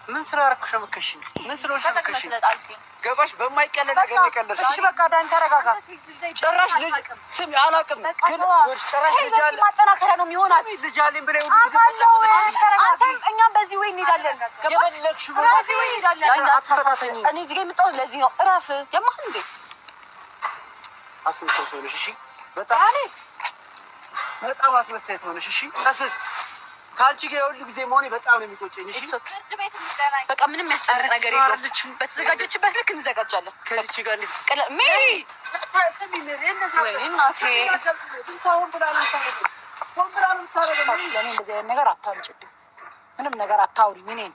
من سرارك شو مكشين من سرور شو مكشين قباش بماي كلا نقدر ايش بقى دان ترغاغا ጭራሽ ስም አላውቅም ግን ጭራሽ ልጃል ማጠናከራ ነው የሚሆናት ልጃልን ብለው እኛም በዚህ ወይ እንሄዳለን ገባሽ በዚህ ወይ እንሄዳለን አትፈታተኝ እኔ እዚህ ጋር የምጣው ለዚህ ነው እረፍ የማህ እንዴ አስመሰል ሰው ነሽ እሺ በጣም አስመሰል ሰው ነሽ እሺ አስስት ካልቺ ጋር ሁሉ ጊዜ መሆኔ በጣም ነው የሚቆጨኝ እሺ ፍርድ ቤት እንገናኝ በቃ ምንም ያስጨንቅ ነገር የለውም በተዘጋጀችበት ልክ እንዘጋጃለን ከዚች ጋር ሜሪ ታሰሚ ሜሪ እናቴ ታውን ብላን ታረጋለሽ ለኔ እንደዚህ አይነት ነገር አታምጪልኝ ምንም ነገር አታውሪ እኔን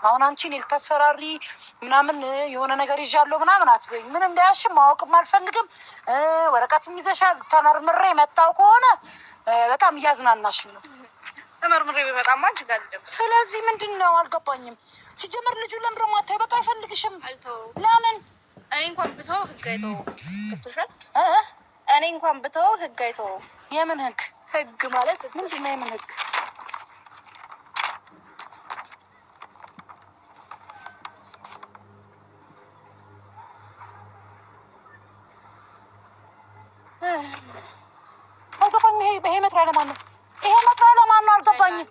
አሁን አንቺ እኔ ልታስፈራሪ ምናምን የሆነ ነገር ይዣለሁ ምናምን አትበይኝ ምንም እንዳያሽ ማወቅም አልፈልግም ወረቀትም ይዘሻል ተመርምሬ መጣው ከሆነ በጣም እያዝናናሽ ነው ተመርምሬ በጣም አንቺ ጋር አይደለም ስለዚህ ምንድነው አልገባኝም ሲጀመር ልጁ ለምን ማታይ በቃ አይፈልግሽም አልተው ለምን እኔ እንኳን ብተው ህግ አይተው ከተሻል እኔ እንኳን ብተው ህግ አይተው የምን ህግ ማለት ምንድነው የምን ህግ አልገባኝም ይሄ መጥራ ለማን ነው ይሄ መጥራ ለማን ነው አልገባኝም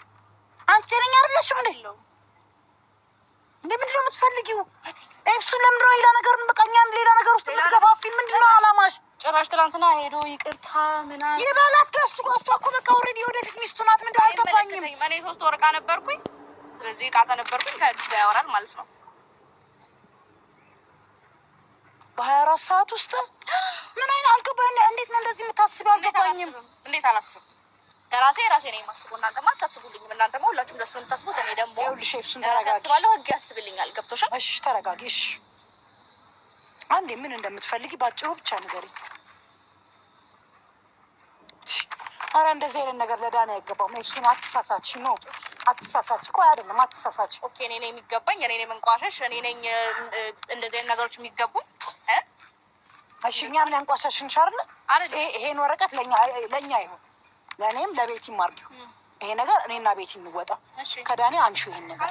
አንቺ ነኝ አይደለሽም እንዴ ምንድነው የምትፈልጊው እሱ ለምንድነው ሌላ ነገር በቃኛም ሌላ ነገር ውስጥ የምትገፋፊን ምንድነው አላማሽ ጭራሽ ትናንትና ሄዶ ይቅርታ ምናምን ይባላት ከሱ እኮ በቃ ኦሬዲ ወደፊት ሚስቱ ናት ምንድነው አልገባኝም እኔ 3 ወር ዕቃ ነበርኩኝ ስለዚህ ዕቃ ከነበርኩኝ ከህግ ያወራል ማለት ነው በ24 ሰዓት ውስጥ ምን አይነት አልገባኝ እንዴት ነው እንደዚህ የምታስቢው አልገባኝም እንዴት አላስብ ራሴ ነኝ የማስበው እናንተማ አታስቡልኝም እናንተማ ሁላችሁም ደስ የምታስቡት እኔ ደግሞ ይኸውልሽ እሱን ተረጋጊ አስባለሁ ህግ ያስብልኛል ገብቶሻል እሺ ተረጋጊ እሺ አንዴ ምን እንደምትፈልጊ ባጭሩ ብቻ ንገሪኝ አረ እንደዚህ አይነት ነገር ለዳና አይገባም እሱን አትሳሳች ነው አትሳሳች ቆይ አይደለም አትሳሳች ኦኬ እኔ ነኝ የሚገባኝ እኔ ነኝ መንቋሸሽ እኔ ነኝ እንደዚህ አይነት ነገሮች የሚገቡኝ እሺ እኛም ያንቋሸሽን ሻርለ ይሄን ወረቀት ለኛ ይሁን ለኔም ለቤቲም አርጊው ይሄ ነገር እኔና ቤቲ እንወጣ ከዳኒ አንሺው ይሄን ነገር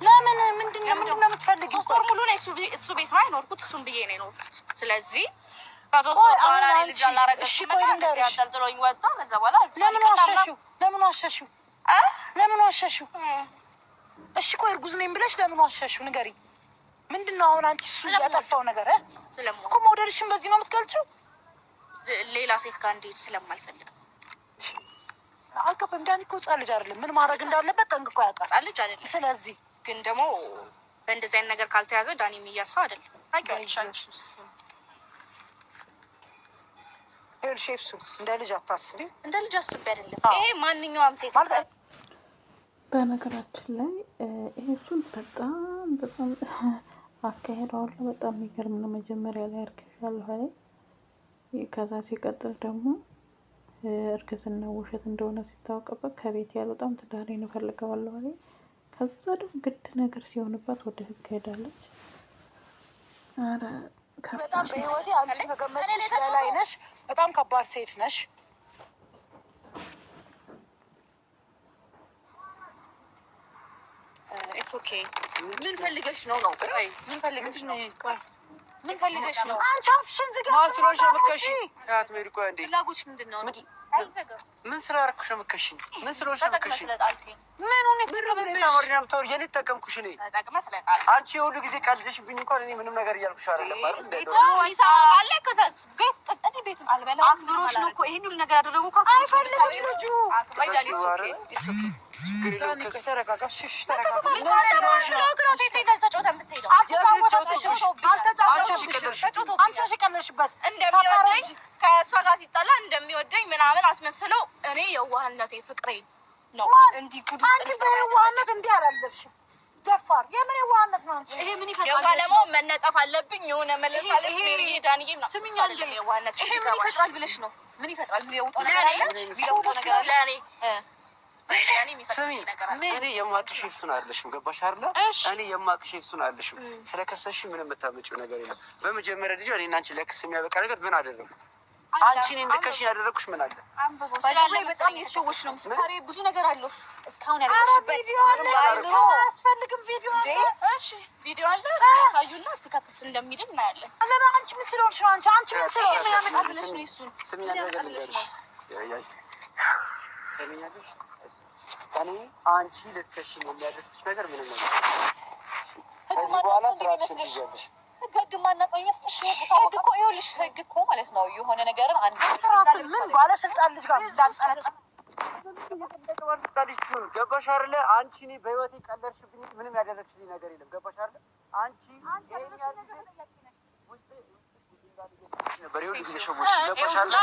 ለምን ምንድነው የምትፈልጊው ሶስት ወር ሙሉ ነው እሱ ቤት ላይ ኖርኩት እሱን ብዬ ነው ኖርኩት ስለዚህ ከሶስት ወር በኋላ ልጅ አላረገሽ ያጠልጥሎኝ ወጣ ከዛ በኋላ ለምን ዋሸሽው እሺ ቆይ እርጉዝ ነኝ ብለሽ ለምን ዋሸሽው ንገሪ ምንድነው አሁን አንቺ እሱ ያጠፋው ነገር እኮ ሞዴልሽን በዚህ ነው የምትገልጪው ሌላ ሴት ጋር እንዴት ስለማልፈልግ አልከበም ዳኒ እኮ ህፃን ልጅ አይደለም ምን ማድረግ እንዳለበት ጠንቅቆ ያውቃል ህፃን ልጅ አይደለም ስለዚህ ግን ደግሞ በእንደዚህ አይነት ነገር ካልተያዘ ዳኒ የሚያሳው አይደለም ታውቂዋለሽ ሼፍሱ እንደ ልጅ አታስቢ እንደ ልጅ አስቤ አይደለም ይሄ ማንኛውም ሴት ማለት በነገራችን ላይ ይሄሱን በጣም አካሄደዋል በጣም የሚገርም ነው መጀመሪያ ላይ አርክሻለሁ አይደል ከዛ ሲቀጥል ደግሞ እርግዝና ውሸት እንደሆነ ሲታወቅበት ከቤት ያልወጣም ትዳሬን እፈልገዋለሁ አይደል ከዛ ደግሞ ግድ ነገር ሲሆንባት ወደ ህግ ሄዳለች አረ በጣም በህይወቴ አንቺ ከገመትሽ በላይ ነሽ በጣም ከባድ ሴት ነሽ ኢትስ ኦኬ ምን ፈልገሽ ነው አይ ምን ፈልገሽ ነው ምን ፈልገሽ ነው አንቺ አፍሽን ዝጋ ማስሮሽ ምከሽ ታት ሜሪኮ እንዴ ፍላጎትሽ ምንድነው ምን ስራርኩሽ ምከሽ ምን ስሮሽ ምከሽ ምን ሆነ ተመርኛም ተወር የኔ ተጠቀምኩሽ እኔ ተጠቅመህ ስለቃል አንቺ ሁሉ ጊዜ ቀልድሽብኝ እንኳን እኔ ምንም ነገር እያልኩሽ አይደለም አይደል ቤት አለ ከዛስ ቤት ጥጥኔ ቤቱን አልበላው አክብሮሽ ነው እኮ ይሄን ሁሉ ነገር ያደረጉ እኮ አይፈልግሽ ልጁ ወይ ዳኒ ኦኬ ከሰረጋጋሽሽ እንደሚወደኝ ከእሷ ጋር ሲጣላ እንደሚወደኝ ምናምን አስመስለው እኔ የዋህነቴ ፍቅሬ ነው እንዲህ ጉድ አንቺ በየዋህነት እንዲህ አላለፍሽም ደፋር የምን የዋህነት ነው? ይሄ ምን ይፈጥራል? የባለማው መነጠፍ አለብኝ የሆነ መለሳለስ ሜሪ ዳንዬ ነው ስሚኝ አንዴ የዋህነት ይሄ ምን ይፈጥራል ብለሽ ነው? ምን ይፈጥራል? ምን ያውጣው ነገር አለ? ቢለውጣው ነገር አለ? እኔ የማቅሽ እሱን አይደለሽም። ገባሽ አይደለ? እኔ የማቅሽ እሱን አይደለሽም። ስለከሰሽ ምንም የምታመጪው ነገር የለም። በመጀመሪያ ልጅ እኔና አንቺ ለክስ የሚያበቃ ነገር ምን አደረኩ? አንቺን እንደከሽ ያደረኩሽ ምን አለ? ባለማው በጣም እየተሸወሽ ነው። ምስካሬ ብዙ ነገር አለው። እስካሁን ያደረግሽበት አያስፈልግም። ቪዲዮ አለ። እሺ ቪዲዮ አለ። ያሳዩና አስተካክስ እንደሚድን እናያለን። ለምን አንቺ ምን ስለሆንሽ ነው? አንቺ ምን ስለሆንሽ ነው? ያመጣልሽ ነው እሱን ስሚ ያደረግልሽ ነው። ሰሚኛለሽ? እኔ አንቺ ልትከሽኝ የሚያደርስሽ ነገር ምንም ነገር ከዚህ በኋላ ስራሽን ትይዣለሽ። ህግ ማናውቀው ይመስልሽ? ህግ እኮ ይኸውልሽ፣ ህግ እኮ ማለት ነው የሆነ ነገርን አንድ ምን ባለስልጣን ልጅ ጋር እንዳንጠረጽ ገባሽ አይደለ? አንቺ እኔ በህይወቴ ቀለድሽብኝ፣ ምንም ያደረግሽልኝ ነገር የለም። ገባሽ አይደለ? አንቺ ነበር ይሁን ጊዜ ሸቦሽ ገባሽ አይደለ?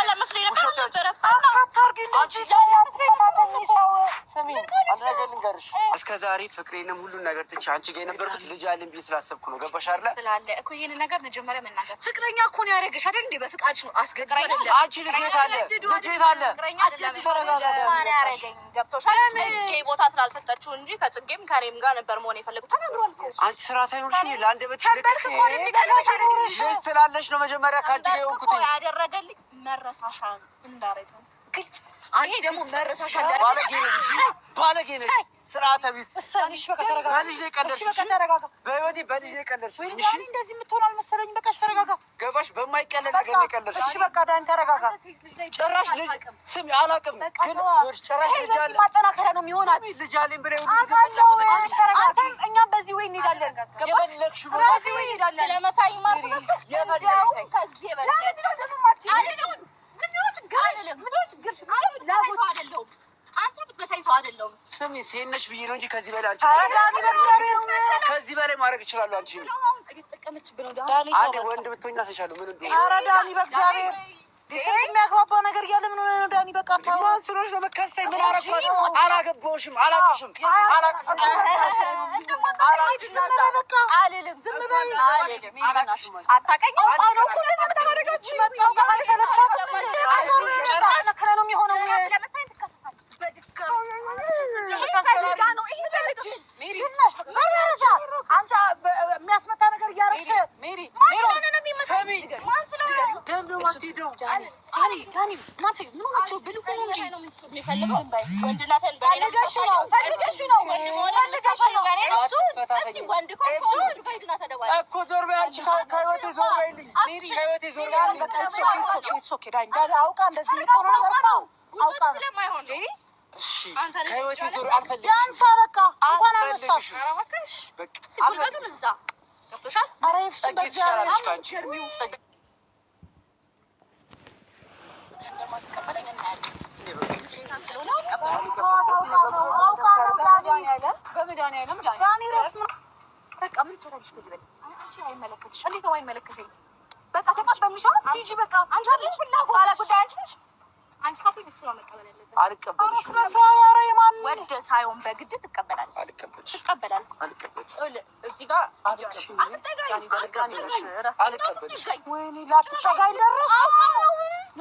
እስከ ዛሬ ፍቅሬንም ሁሉን ነገር ትቼ አንቺ ጋር የነበርኩት ልጅ አለኝ ብዬ ስላሰብኩ ነው። ገባሽ አይደለ? ስላለ እኮ ይሄን ነገር መጀመሪያ መናገር ፍቅረኛ እኮ ነው ያደረገሽ አይደል እንዴ? በፍቃድሽ ነው አስገድዶ አይደለም። አንቺ ልጅ የት አለ? ልጅ የት አለ? ፍቅረኛ ማን ያደረገኝ? ገብቶሻል? ጽጌ ቦታ ስላልሰጠችው እንጂ ከጽጌም ከሬም ጋር ነበር መሆን የፈለጉት። ተናግሯል እኮ አንቺ ስራ ታይኖርሽ ለአንደበትሽ ልክ ስላለሽ ነው መጀመሪያ ከአንቺ ጋር የሆንኩት ያደረገልኝ መረሳሻ እንዳረገው ግልጽ። አንቺ ደግሞ መረሳሻ ባለጌ ነሽ። ስርዓተ ቢስ በልጅ ላይ ቀለድሽ። በህይወቴ በልጅ ላይ ቀለድሽ። እሺ እንደዚህ የምትሆን አልመሰለኝም። በቃ እሺ ተረጋጋ። ገባሽ? በማይቀለድ ነገር ላይ ቀለድሽ። እሺ በቃ ዳኒ ተረጋጋ። ጭራሽ ልጅ ስሚ አላውቅም፣ ግን ጭራሽ ልጅ አለ ማጠናከሪያ ነው የሚሆናት። ልጅ አለኝ ብለህ አንተም እኛም በዚህ ወይ እንሄዳለን። የፈለግሽ በዚህ ወይ እንሄዳለን። ስለመታኝ ማለት ነው። የፈለግሽ ከዚህ በላይ አንተ ብትመታኝ ሰው አይደለሁም። ስሚ ሴት ነሽ ብዬ ነው እንጂ ከዚህ በላይ አንቺ ከዚህ በላይ ማድረግ እችላለሁ። አንቺ አንዴ ወንድ ብትሆኝ አሰሻለሁ። ምን እንደሆነ ኧረ ዳኒ በእግዚአብሔር ዲሰንት የሚያግባባው ነገር እያለ ምን ሆነ ነው ዳኒ? በቃ ማን ስለሆንሽ ነው መከሰኝ? ምን አረኳት? አላገባሁሽም፣ አላውቅሽም። አልልም። ዝም በይ አልልም። አታውቀኝም። ነው የሚሆነው። የሚያስመታ ነገር እያደረግሽ አውቃ እንደዚህ የምትሆነው ነገር ነው። አውቃ ከህይወቴ ዞር አልፈልግሽም። ያንሳ በቃ እንኳን አነሳሽ ጉልበቱን እዛ ገብቶሻል። ኧረ ይፍስም በእግዚአብሔር ከአንቺ በመድኃኒዓለም በቃ ምን ትሰራለሽ? ከዚህ በላይ አይመለከትሽ። እንዴት ነው አይመለከተኝ? በቃ ተቃሽ በሚሻል ሂጂ። በቃ አንቺ አይደለሽ ፍላጎት ባለ ጉዳይ አንቺ ነሽ። አንቺ ሳትይ እሱ ነው መቀበል ያለበት። አልቀበልሽም። ወደ ሳይሆን በግድ ትቀበላለህ። አልቀበልሽም። ትቀበላለህ። አልቀበልሽም። እዚህ ጋር አልቀበልሽም። ወይኔ ላትጠጋኝ ደረስሽ፣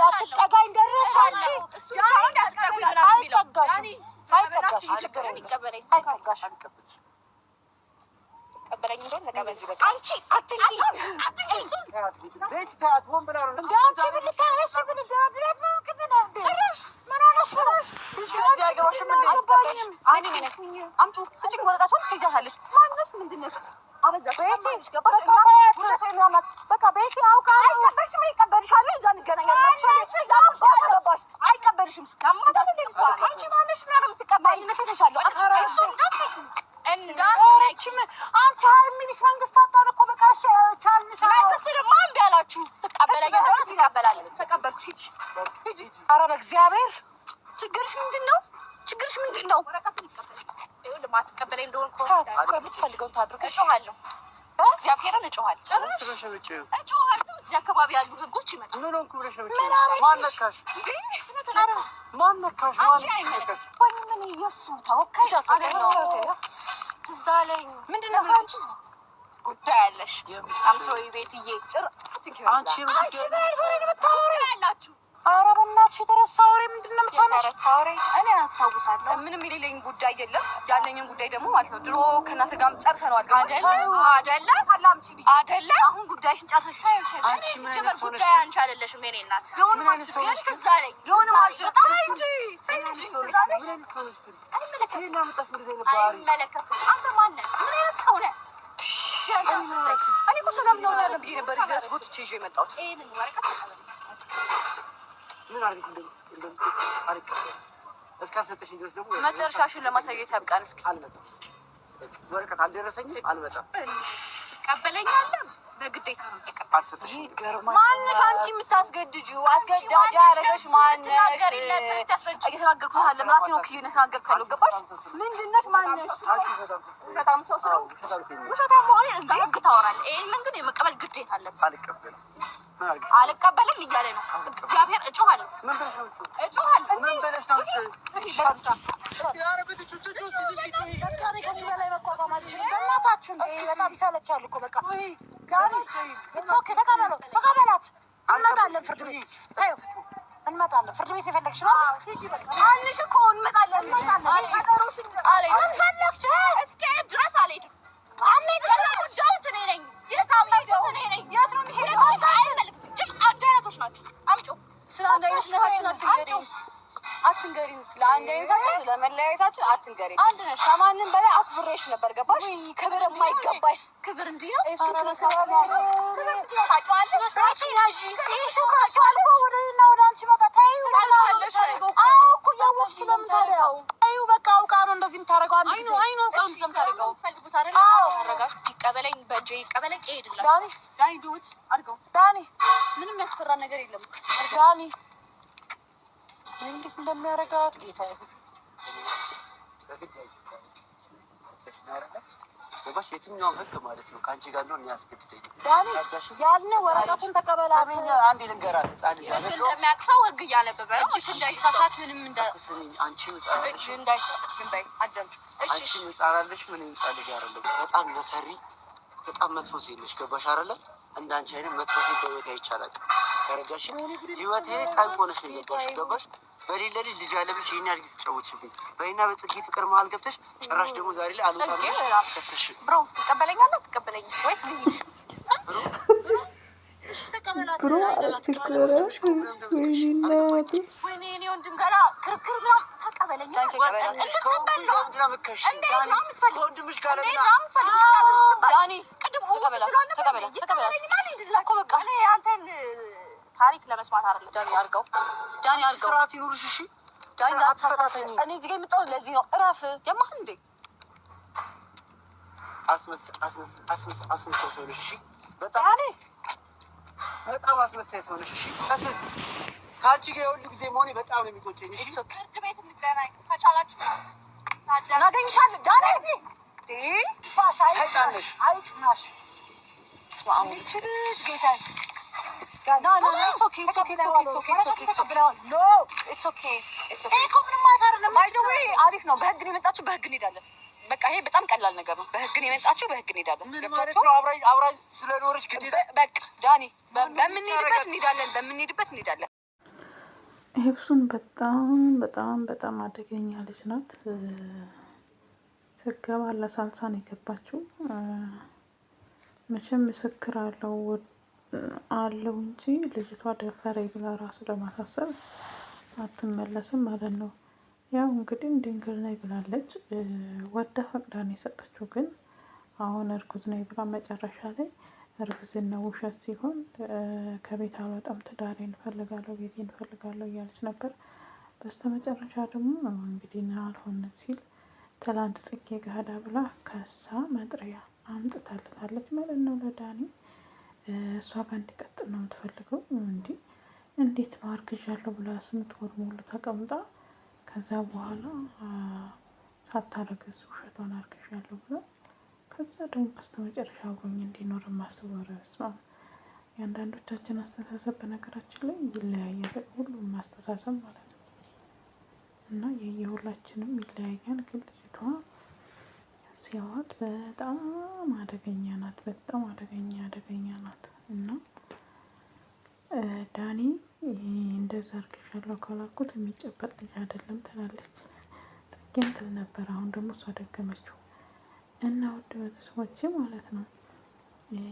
ላትጠጋኝ ደረስሽ። አንቺ አይጠጋሽም፣ አይጠጋሽም። ችግር የለም አይጠጋሽም። ቀበለኝ እንደሆነ ለቀበል አንቺ አትንኪ ቤት ታጥቦን ብላ ነው እንዴ? አንቺ ምን ልታረሽ? ምን እንደድረብ ነው ከበና እንዴ? ጭራሽ ምን ሆነሽ ነው? ስለዚህ አይገባሽም እንዴ? አልባኝም። አይኔ አምጪ ስጭኝ ወረቀቱን ትይዣለሽ። ማንነሽ ምንድነሽ? አበዛሽ። ቤቲ ገባሽ? በቃ ቤቲ አውቃለሁ። አይቀበልሽም። ይቀበልሻል። እዛ እንገናኛለን። ገባሽ? አይቀበልሽም። አንቺ ማንነሽ ነው የምትቀበይኝ? ነፈሰሻለሁ። እሱ እንዳትነኪም አንቺ የሚልሽ መንግስት አጣን እኮ በቃ እሺ ቻልሽ። መንግስት ደግሞ እምቢ አላችሁ። ትቀበለኝ እንደሆነ ትቀበላለህ። ተቀበልኩሽ። ሂጂ። ኧረ በእግዚአብሔር ችግርሽ ምንድን ነው? ችግርሽ ምንድን ነው? ወረቀቱን ይቀበል። ይኸውልህ ማትቀበለኝ እንደሆነ እኮ የምትፈልገውን ታድርግ። እጮሃለሁ። እግዚአብሔርን እጮሃለሁ። ጭራሽ እጮሃለሁ። እዚህ አካባቢ ያሉ ህጎች ይመጣሉ። ምን ሆንኩ ብለሽ ነው? ማን ነካሽ? ማን ነካሽ? ማን ነካሽ? ምን የእሱ ተወካይ አይደለም። ትዝ አለኝ። ምንድን ነው አንቺ ጉዳይ አለሽ? አምሶይ ቤትዬ ጭር አንቺ ያላችሁ ኧረ በእናትሽ የተረሳ ወሬ ምንድን ነው የምታነሺው? የተረሳ ወሬ እኔ አስታውሳለሁ። ምንም የሌለኝ ጉዳይ የለም። ያለኝን ጉዳይ ደግሞ ማለት ነው ድሮ ከእናተ ጋርም ጨርሰነዋል። አይደለ? አሁን ጉዳይሽን ጨርሰሽ አንቺ ሲጀመር ጉዳይ አንቺ አይደለሽም የእኔ እናት። ግን ትዝ አለኝ የሆነም አልችልም እንጂ አይመለከትም። አንተ ማነህ? ምን አይነት ሰው ነህ? እኔ እኮ ሰላም ነው እንዳለ ብዬ ነበር እዚህ ድረስ ጎትቼ ይዤ የመጣሁት። ይሄንን ወረቀት ተቀበል። መጨረሻሽን ለማሳየት ያብቃን። እስኪ ወረቀት አልደረሰኝም፣ አልመጣም። ትቀበለኛለህ? በግዴታ ነው ተቀበል። ማንሽ አንቺ የምታስገድጂው? አስገዳጅ ያደረገሽ ማንሽ? እየተናገርኩት አለ ምራሴ ነው ክዩ እየተናገርኩ ያለው ገባሽ? ምንድን ነሽ? ማንሽ? ውሸታም ሰው ስለው ውሸታም መሆኔን እዚህ ህግ ታወራለህ። ይሄንን ግን የመቀበል ግዴታ አለብህ። አልቀበልም እያለ ነው እግዚአብሔር። እጮሃለሁ። ከዚህ በላይ መቋቋም አልችልም። በእናታችሁ በጣም ይሰለቻል እኮ በቃ ተቀበላት። እንመጣለን ፍርድ ቤት እንመጣለን። ፍርድ ቤት የፈለግሽ ነው አንሽ እኮ እንመጣለን። እስከ ድረስ አልሄድም። አንድ አይነቶች ናቸው። አምጪው። ስለ አንድ አይነታችን አትንገሪን። ስለ አንድ አይነታችን ስለ መለያየታችን አትንገሪን። አንድ ነሽ። ከማንም በላይ አክብሬሽ ነበር ገባሽ? ክብር የማይገባሽ ክብር እንዲህ ነው። ይቀበለኝ፣ በእጄ ይቀበለኝ። እሄድላችሁ። ዳኒ ዱት አድርገው። ዳኒ ምንም ያስፈራ ነገር የለም። ዳኒ እንዴት እንደሚያደርጋት ጌታ ገባሽ? የትኛውም ህግ ማለት ነው ከአንቺ ጋር ነው የሚያስገድደኝ። ዳኒ ያልነ ወረቀቱን ተቀበላት። አንዴ ልንገራት እንደሚያውቅ ሰው ህግ እያነበበ እጅ እንዳይሳሳት ምንም አንቺ ምጻለሽ ዝም በይ አዳምጪ። አንቺ ምጻላለሽ ምን ምጻለሽ አይደለም። በጣም መሰሪ በጣም መጥፎ ሴት ነሽ። ገባሽ አይደለ? እንዳንቺ አይነት መጥፎ ሴት በህይወቴ አይቻላል። ተረዳሽ? ህይወቴ ጠንቆ ነሽ ነው የገባሽ። ገባሽ? በሌለ ልጅ ያለብሽ ይሄን ያህል ጊዜ ተጫወትሽብኝ። በእኔና በጽጌ ፍቅር መሀል ገብተሽ ጭራሽ ደግሞ ዛሬ ላይ አልወጣም ብለሽ ከሰሽ። ብሮ ትቀበለኛለህ? ትቀበለኝ ወይስ ልሂድ? ብሮ ተቀበላት። ወይኔ እኔ ወንድም ገና ክርክር ብላ ተቀበለኝ። ታሪክ ለመስማት አይደለም። ዳኒ አድርገው። ስርዓት ይኑርሽ እሺ። ዳኒ አትፈታተኝ። እኔ እዚህ ጋር የመጣሁት ለዚህ ነው። እረፍ። የማህ እንዴ አስመሳይ ሰው ነሽ እሺ። በጣም አስመሳይ ሰው ነሽ እሺ። እስስት ከአንቺ ጋር የሁሉ ጊዜ መሆኔ በጣም ነው የሚቆጨኝ እሺ። ፍርድ ቤት እንገናኝ ከቻላችሁ እናገኝሻለን። ዳኒ ሰይጣን ነሽ። አይጭናሽ ስማሙ ልጅ ጌታ አሪፍ ነው። በህግ ነው የመጣችሁ፣ በህግ እንሄዳለን። በቃ ይሄ በጣም ቀላል ነገር ነው። በህግ ነው የመጣችሁ፣ በህግ እንሄዳለን። አብራኝ ስለኖረች ግዴታ በቃ ዳኒ በምንሄድበት እንሄዳለን። ኤፍሱን በጣም አደገኛ ልጅ ናት። ስገባ ለሳልሳ ነው የገባችው። መቼም ምስክር አለው እንጂ ልጅቷ ደፈረኝ ብላ ራሱ ለማሳሰብ አትመለስም ማለት ነው። ያው እንግዲህ ድንግል ነኝ ብላለች። ወዳ ፈቅዳ ነው የሰጠችው። ግን አሁን እርጉዝ ነኝ ብላ መጨረሻ ላይ እርግዝና ውሸት ሲሆን ከቤት አልወጣም፣ ትዳሬን እፈልጋለሁ፣ ቤቴን እፈልጋለሁ እያለች ነበር። በስተመጨረሻ ደግሞ እንግዲህ አልሆነ ሲል ትላንት ጽጌ ጋዳ ብላ ከሳ መጥሪያ አምጥታለታለች ማለት ነው ለዳኒ። እሷ ጋር እንዲቀጥል ነው የምትፈልገው። እንዴት ነው አርግዣለሁ ብላ 8 ወር ሙሉ ተቀምጣ ከዛ በኋላ ሳታረግዝ ውሸቷን አርግዣለሁ ብላ ከዛ ደግሞ በስተመጨረሻ አብሮኝ እንዲኖር ማስበው ረስ ነው። የአንዳንዶቻችን አስተሳሰብ በነገራችን ላይ ይለያያል። ሁሉም አስተሳሰብ ማለት ነው እና የሁላችንም ይለያያል። ግን ልጅቷ ሲያዋት በጣም አደገኛ ናት። በጣም አደገኛ ናት። እና ዳኒ እንደዛ አርግሻለሁ ካላልኩት የሚጨበጥ ልጅ አይደለም ትላለች። ጽጌም ትል ነበር። አሁን ደግሞ እሷ ደገመችው። እና ውድ ቤተሰቦቼ ማለት ነው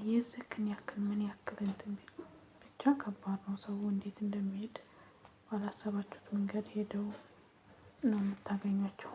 የዝክን ያክል ምን ያክል እንትን ብቻ ከባድ ነው። ሰው እንዴት እንደሚሄድ ባላሰባችሁት መንገድ ሄደው ነው የምታገኟቸው።